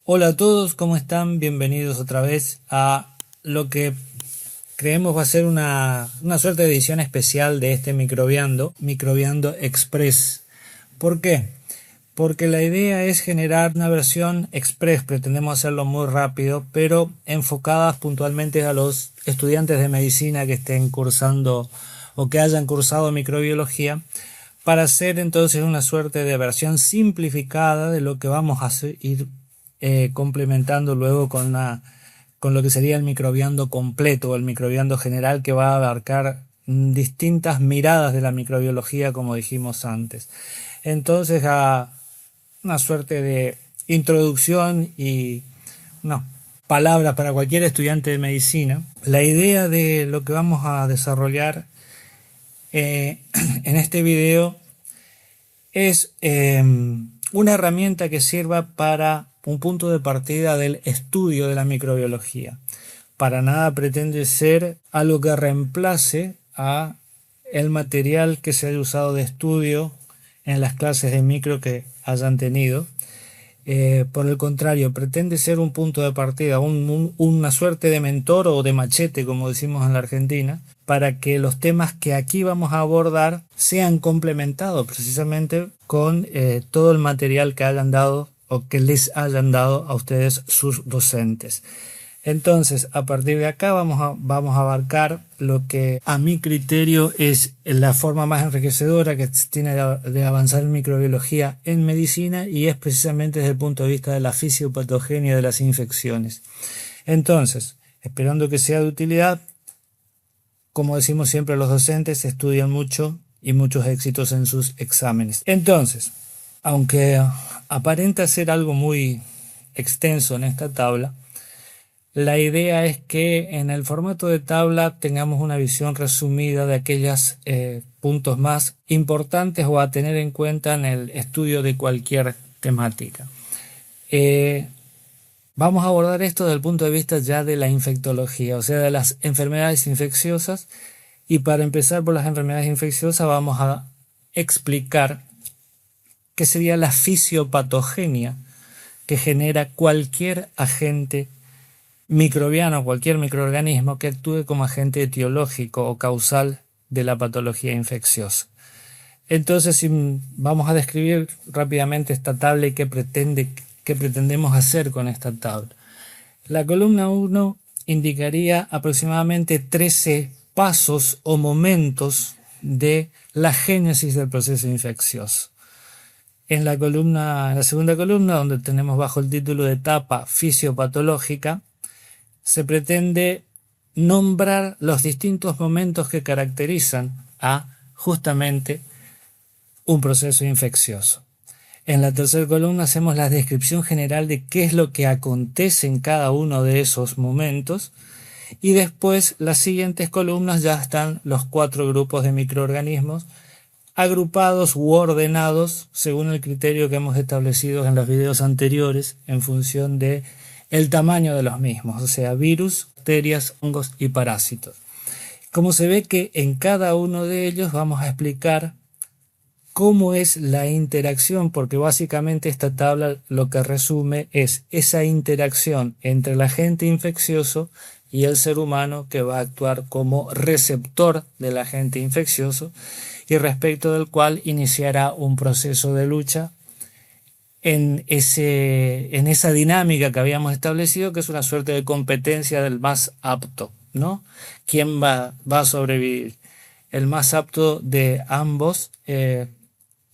Hola a todos, ¿cómo están? Bienvenidos otra vez a lo que creemos va a ser una suerte de edición especial de este Microbiando Express. ¿Por qué? Porque la idea es generar una versión express, pretendemos hacerlo muy rápido, pero enfocadas puntualmente a los estudiantes de medicina que estén cursando o que hayan cursado microbiología, para hacer entonces una suerte de versión simplificada de lo que vamos a ir complementando luego con lo que sería el microbiando completo o el microbiando general, que va a abarcar distintas miradas de la microbiología, como dijimos antes. Entonces, a una suerte de introducción y no, palabras para cualquier estudiante de medicina. La idea de lo que vamos a desarrollar en este video es una herramienta que sirva para un punto de partida del estudio de la microbiología. Para nada pretende ser algo que reemplace a el material que se haya usado de estudio en las clases de micro que hayan tenido. Por el contrario, pretende ser un punto de partida, una suerte de mentor o de machete, como decimos en la Argentina, para que los temas que aquí vamos a abordar sean complementados precisamente con todo el material que hayan dado o que les hayan dado a ustedes sus docentes. Entonces, a partir de acá vamos a abarcar lo que a mi criterio es la forma más enriquecedora que tiene de avanzar en microbiología en medicina, y es precisamente desde el punto de vista de la fisiopatogenia de las infecciones. Entonces, esperando que sea de utilidad, como decimos siempre los docentes, estudian mucho y muchos éxitos en sus exámenes. Entonces, aunque aparenta ser algo muy extenso en esta tabla, la idea es que en el formato de tabla tengamos una visión resumida de aquellos puntos más importantes o a tener en cuenta en el estudio de cualquier temática. Vamos a abordar esto desde el punto de vista ya de la infectología, o sea, de las enfermedades infecciosas. Y para empezar por las enfermedades infecciosas vamos a explicar qué sería la fisiopatogenia que genera cualquier agente microbiano, cualquier microorganismo que actúe como agente etiológico o causal de la patología infecciosa. Entonces, vamos a describir rápidamente esta tabla y qué pretendemos hacer con esta tabla. La columna 1 indicaría aproximadamente 13 pasos o momentos de la génesis del proceso infeccioso. En la segunda columna, donde tenemos bajo el título de etapa fisiopatológica, se pretende nombrar los distintos momentos que caracterizan a justamente un proceso infeccioso. En la tercera columna hacemos la descripción general de qué es lo que acontece en cada uno de esos momentos, y después las siguientes columnas ya están los 4 grupos de microorganismos agrupados u ordenados según el criterio que hemos establecido en los videos anteriores en función de el tamaño de los mismos, o sea, virus, bacterias, hongos y parásitos. Como se ve que en cada uno de ellos vamos a explicar cómo es la interacción, porque básicamente esta tabla lo que resume es esa interacción entre el agente infeccioso y el ser humano, que va a actuar como receptor del agente infeccioso y respecto del cual iniciará un proceso de lucha en esa dinámica que habíamos establecido, que es una suerte de competencia del más apto, ¿no? ¿Quién va a sobrevivir? El más apto de ambos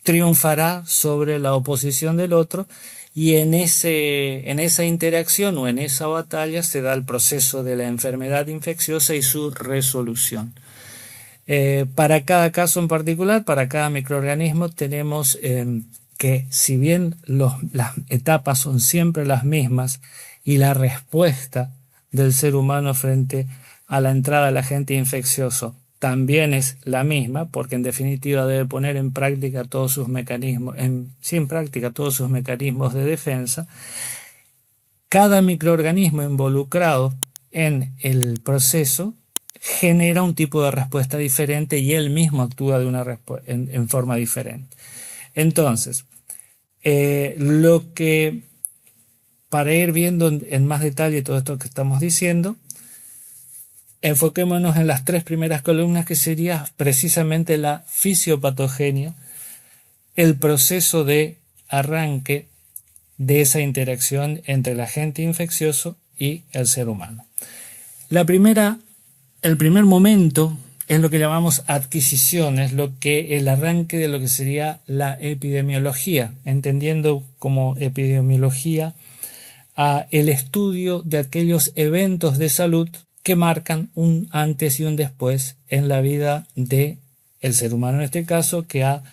triunfará sobre la oposición del otro, y en esa interacción o en esa batalla se da el proceso de la enfermedad infecciosa y su resolución. Para cada caso en particular, para cada microorganismo, tenemos que, si bien las etapas son siempre las mismas y la respuesta del ser humano frente a la entrada del agente infeccioso también es la misma, porque en definitiva debe poner en práctica todos sus mecanismos, todos sus mecanismos de defensa, cada microorganismo involucrado en el proceso genera un tipo de respuesta diferente y él mismo actúa en forma diferente. Entonces, lo que para ir viendo en más detalle todo esto que estamos diciendo, enfoquémonos en las 3 primeras columnas, que sería precisamente la fisiopatogenia, el proceso de arranque de esa interacción entre el agente infeccioso y el ser humano. El primer momento es lo que llamamos adquisición, es el arranque de lo que sería la epidemiología, entendiendo como epidemiología el estudio de aquellos eventos de salud que marcan un antes y un después en la vida del ser humano, en este caso, que ha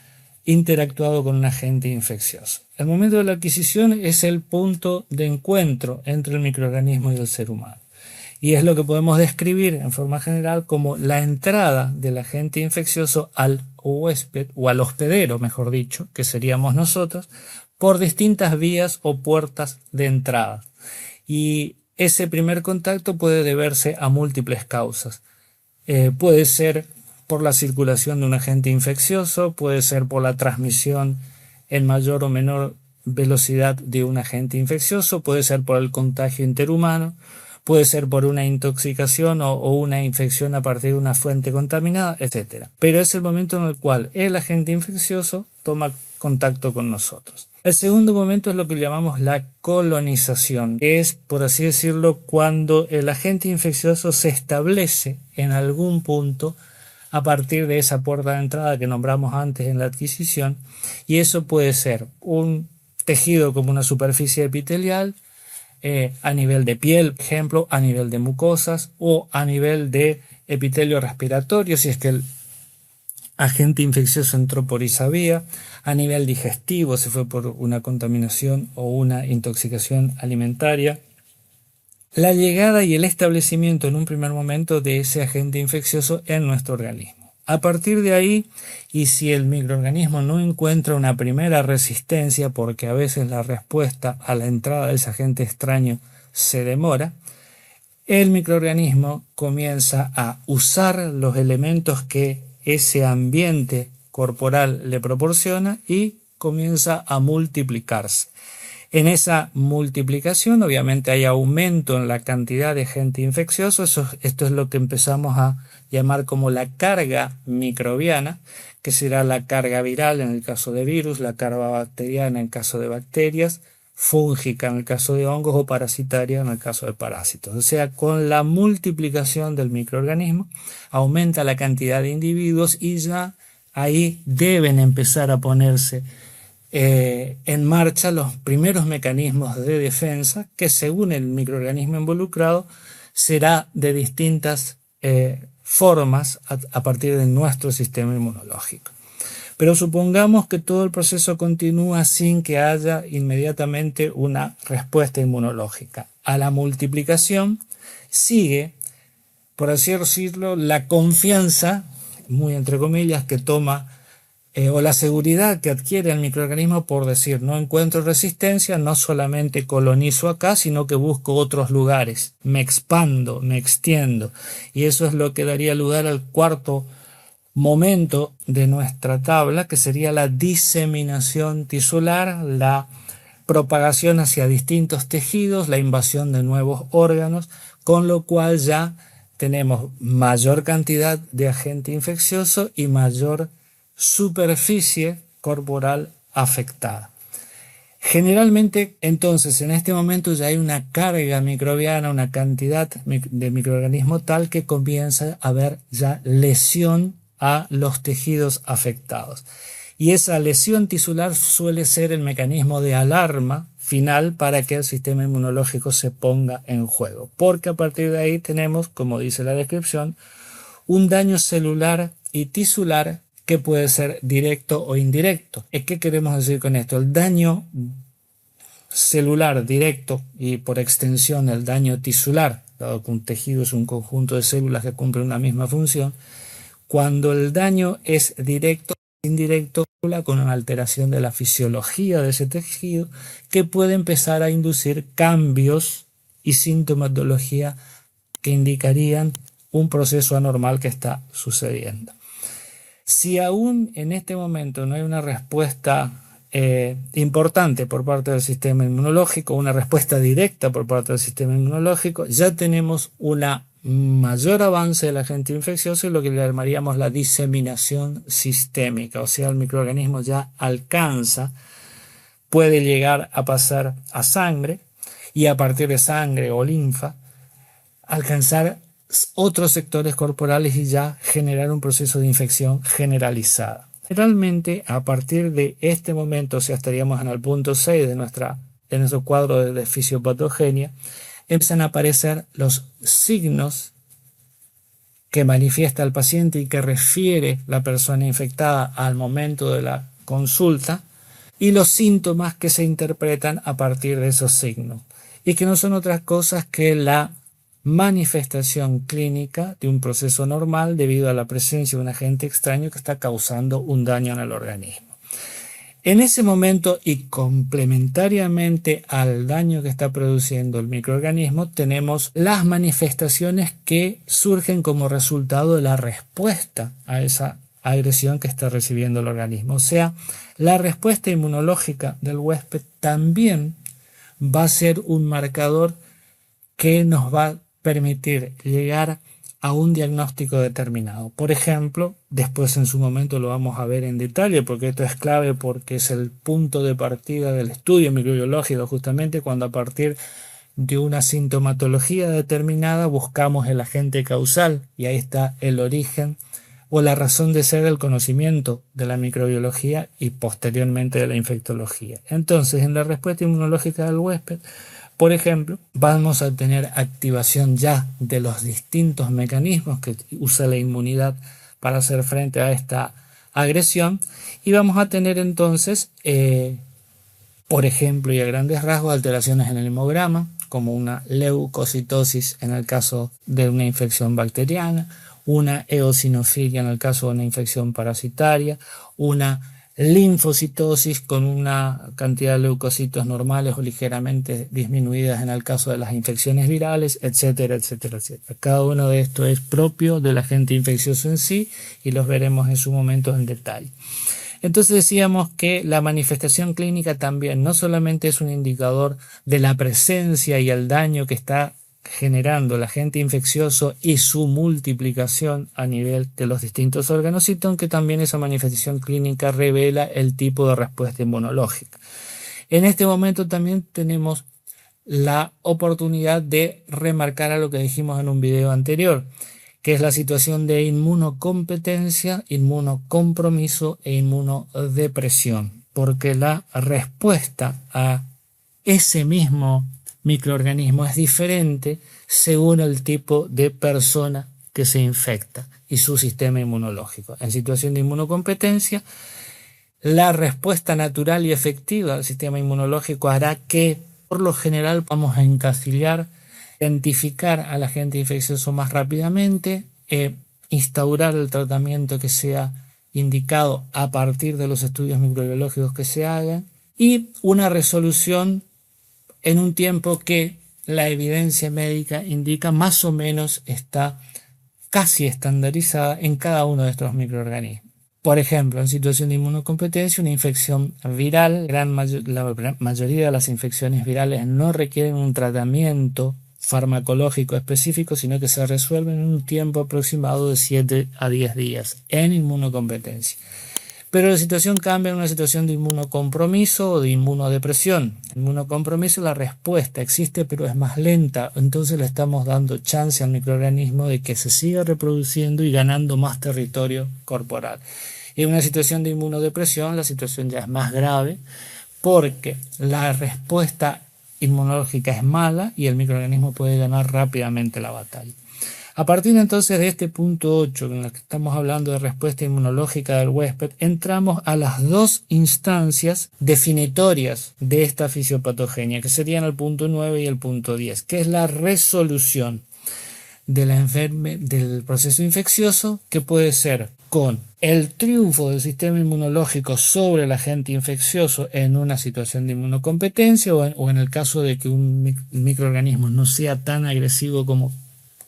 interactuado con un agente infeccioso. El momento de la adquisición es el punto de encuentro entre el microorganismo y el ser humano. Y es lo que podemos describir en forma general como la entrada del agente infeccioso al huésped, o al hospedero, mejor dicho, que seríamos nosotros, por distintas vías o puertas de entrada. Y ese primer contacto puede deberse a múltiples causas. Puede ser por la circulación de un agente infeccioso, puede ser por la transmisión en mayor o menor velocidad de un agente infeccioso, puede ser por el contagio interhumano, puede ser por una intoxicación o una infección a partir de una fuente contaminada, etc. Pero es el momento en el cual el agente infeccioso toma contacto con nosotros. El segundo momento es lo que llamamos la colonización, que es, por así decirlo, cuando el agente infeccioso se establece en algún punto a partir de esa puerta de entrada que nombramos antes en la adquisición, y eso puede ser un tejido como una superficie epitelial, a nivel de piel, por ejemplo, a nivel de mucosas o a nivel de epitelio respiratorio, si es que el agente infeccioso entró por esa vía, a nivel digestivo, si fue por una contaminación o una intoxicación alimentaria. La llegada y el establecimiento en un primer momento de ese agente infeccioso en nuestro organismo. A partir de ahí, y si el microorganismo no encuentra una primera resistencia, porque a veces la respuesta a la entrada de ese agente extraño se demora, el microorganismo comienza a usar los elementos que ese ambiente corporal le proporciona y comienza a multiplicarse. En esa multiplicación, obviamente, hay aumento en la cantidad de agente infeccioso. Esto es lo que empezamos a llamar como la carga microbiana, que será la carga viral en el caso de virus, la carga bacteriana en el caso de bacterias, fúngica en el caso de hongos o parasitaria en el caso de parásitos. O sea, con la multiplicación del microorganismo aumenta la cantidad de individuos y ya ahí deben empezar a ponerse en marcha los primeros mecanismos de defensa que, según el microorganismo involucrado, será de distintas formas a partir de nuestro sistema inmunológico. Pero supongamos que todo el proceso continúa sin que haya inmediatamente una respuesta inmunológica. A la multiplicación sigue, por así decirlo, la confianza, muy entre comillas, que toma o la seguridad que adquiere el microorganismo por decir, no encuentro resistencia, no solamente colonizo acá, sino que busco otros lugares, me expando, me extiendo. Y eso es lo que daría lugar al cuarto momento de nuestra tabla, que sería la diseminación tisular, la propagación hacia distintos tejidos, la invasión de nuevos órganos, con lo cual ya tenemos mayor cantidad de agente infeccioso y mayor superficie corporal afectada. Generalmente, entonces, en este momento ya hay una carga microbiana, una cantidad de microorganismo tal que comienza a haber ya lesión a los tejidos afectados. Y esa lesión tisular suele ser el mecanismo de alarma final para que el sistema inmunológico se ponga en juego. Porque a partir de ahí tenemos, como dice la descripción, un daño celular y tisular que puede ser directo o indirecto. ¿Qué queremos decir con esto? El daño celular directo y por extensión el daño tisular, dado que un tejido es un conjunto de células que cumplen una misma función, cuando el daño es directo o indirecto, con una alteración de la fisiología de ese tejido que puede empezar a inducir cambios y sintomatología que indicarían un proceso anormal que está sucediendo. Si aún en este momento no hay una respuesta importante por parte del sistema inmunológico, una respuesta directa por parte del sistema inmunológico, ya tenemos una mayor avance del agente infeccioso y lo que le llamaríamos la diseminación sistémica, o sea, el microorganismo ya alcanza, puede llegar a pasar a sangre y a partir de sangre o linfa alcanzar otros sectores corporales y ya generar un proceso de infección generalizada. Generalmente a partir de este momento, o sea, estaríamos en el punto 6 de nuestro cuadro de fisiopatogenia, empiezan a aparecer los signos que manifiesta el paciente y que refiere la persona infectada al momento de la consulta y los síntomas que se interpretan a partir de esos signos y que no son otras cosas que la manifestación clínica de un proceso normal debido a la presencia de un agente extraño que está causando un daño en el organismo. En ese momento y complementariamente al daño que está produciendo el microorganismo, tenemos las manifestaciones que surgen como resultado de la respuesta a esa agresión que está recibiendo el organismo. O sea, la respuesta inmunológica del huésped también va a ser un marcador que nos va a permitir llegar a un diagnóstico determinado. Por ejemplo, después en su momento lo vamos a ver en detalle porque esto es clave porque es el punto de partida del estudio microbiológico, justamente cuando a partir de una sintomatología determinada buscamos el agente causal y ahí está el origen o la razón de ser del conocimiento de la microbiología y posteriormente de la infectología. Entonces, en la respuesta inmunológica del huésped, por ejemplo, vamos a tener activación ya de los distintos mecanismos que usa la inmunidad para hacer frente a esta agresión y vamos a tener entonces, por ejemplo, y a grandes rasgos, alteraciones en el hemograma, como una leucocitosis en el caso de una infección bacteriana, una eosinofilia en el caso de una infección parasitaria, una linfocitosis con una cantidad de leucocitos normales o ligeramente disminuidas en el caso de las infecciones virales, etcétera, etcétera, etcétera. Cada uno de estos es propio del agente infeccioso en sí y los veremos en su momento en detalle. Entonces decíamos que la manifestación clínica también no solamente es un indicador de la presencia y el daño que está generando el agente infeccioso y su multiplicación a nivel de los distintos órganos, sino que también esa manifestación clínica revela el tipo de respuesta inmunológica. En este momento también tenemos la oportunidad de remarcar a lo que dijimos en un video anterior, que es la situación de inmunocompetencia, inmunocompromiso e inmunodepresión, porque la respuesta a ese mismo microorganismo es diferente según el tipo de persona que se infecta y su sistema inmunológico. En situación de inmunocompetencia, la respuesta natural y efectiva del sistema inmunológico hará que, por lo general, vamos a encasillar, identificar al agente infeccioso más rápidamente, instaurar el tratamiento que sea indicado a partir de los estudios microbiológicos que se hagan y una resolución en un tiempo que la evidencia médica indica más o menos está casi estandarizada en cada uno de estos microorganismos. Por ejemplo, en situación de inmunocompetencia, una infección viral, la mayoría de las infecciones virales no requieren un tratamiento farmacológico específico, sino que se resuelven en un tiempo aproximado de 7 a 10 días en inmunocompetencia. Pero la situación cambia en una situación de inmunocompromiso o de inmunodepresión. En inmunocompromiso la respuesta existe pero es más lenta, entonces le estamos dando chance al microorganismo de que se siga reproduciendo y ganando más territorio corporal. En una situación de inmunodepresión la situación ya es más grave porque la respuesta inmunológica es mala y el microorganismo puede ganar rápidamente la batalla. A partir entonces de este punto 8, en el que estamos hablando de respuesta inmunológica del huésped, entramos a las dos instancias definitorias de esta fisiopatogenia, que serían el punto 9 y el punto 10, que es la resolución de del proceso infeccioso, que puede ser con el triunfo del sistema inmunológico sobre el agente infeccioso en una situación de inmunocompetencia o en el caso de que un microorganismo no sea tan agresivo como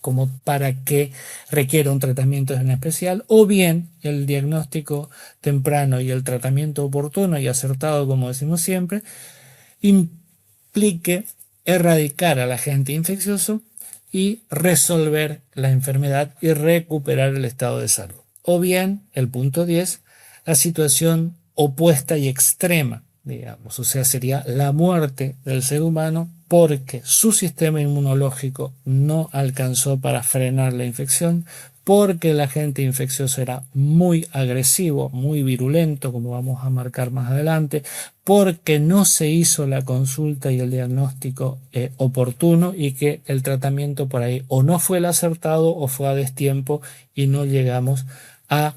como para que requiera un tratamiento en especial, o bien el diagnóstico temprano y el tratamiento oportuno y acertado, como decimos siempre, implique erradicar al agente infeccioso y resolver la enfermedad y recuperar el estado de salud. O bien, el punto 10, la situación opuesta y extrema, digamos, o sea, sería la muerte del ser humano porque su sistema inmunológico no alcanzó para frenar la infección, porque el agente infeccioso era muy agresivo, muy virulento, como vamos a marcar más adelante, porque no se hizo la consulta y el diagnóstico oportuno y que el tratamiento por ahí o no fue el acertado o fue a destiempo y no llegamos a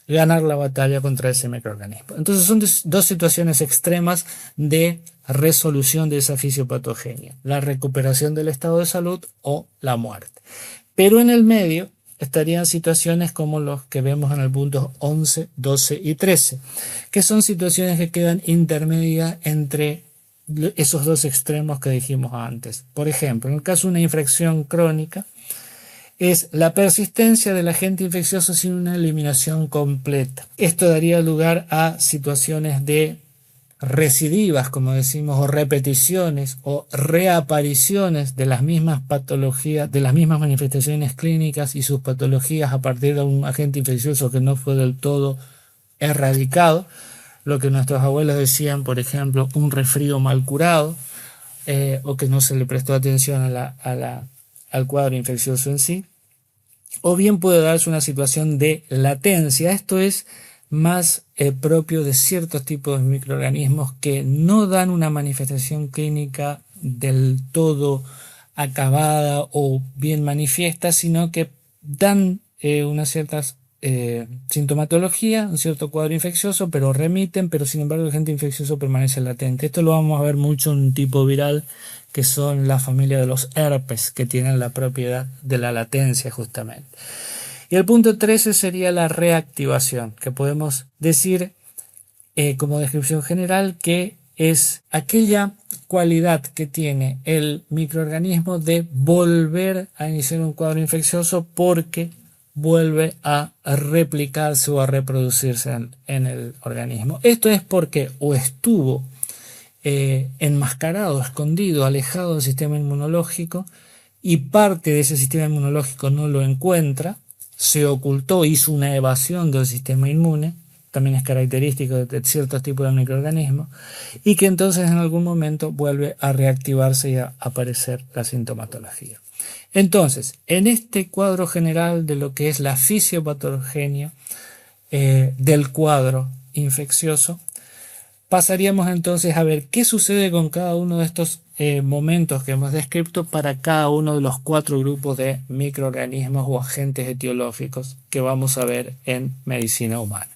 ganar la batalla contra ese microorganismo. Entonces son dos situaciones extremas de resolución de esa fisiopatogenia: la recuperación del estado de salud o la muerte. Pero en el medio estarían situaciones como los que vemos en el punto 11, 12 y 13, que son situaciones que quedan intermedias entre esos dos extremos que dijimos antes. Por ejemplo, en el caso de una infección crónica, es la persistencia del agente infeccioso sin una eliminación completa. Esto daría lugar a situaciones de recidivas, como decimos, o repeticiones o reapariciones de las mismas patologías, de las mismas manifestaciones clínicas y sus patologías a partir de un agente infeccioso que no fue del todo erradicado. Lo que nuestros abuelos decían, por ejemplo, un resfrío mal curado, o que no se le prestó atención al cuadro infeccioso en sí. O bien puede darse una situación de latencia. Esto es más propio de ciertos tipos de microorganismos que no dan una manifestación clínica del todo acabada o bien manifiesta, sino que dan unas ciertas sintomatología, un cierto cuadro infeccioso, pero remiten, pero sin embargo el agente infeccioso permanece latente. Esto lo vamos a ver mucho en un tipo viral, que son la familia de los herpes, que tienen la propiedad de la latencia justamente. Y el punto 13 sería la reactivación, que podemos decir como descripción general que es aquella cualidad que tiene el microorganismo de volver a iniciar un cuadro infeccioso porque vuelve a replicarse o a reproducirse en el organismo. Esto es porque o estuvo enmascarado, escondido, alejado del sistema inmunológico y parte de ese sistema inmunológico no lo encuentra, se ocultó, hizo una evasión del sistema inmune, también es característico de ciertos tipos de microorganismos, y que entonces en algún momento vuelve a reactivarse y a aparecer la sintomatología. Entonces, en este cuadro general de lo que es la fisiopatogenia del cuadro infeccioso, pasaríamos entonces a ver qué sucede con cada uno de estos momentos que hemos descrito para cada uno de los 4 grupos de microorganismos o agentes etiológicos que vamos a ver en medicina humana.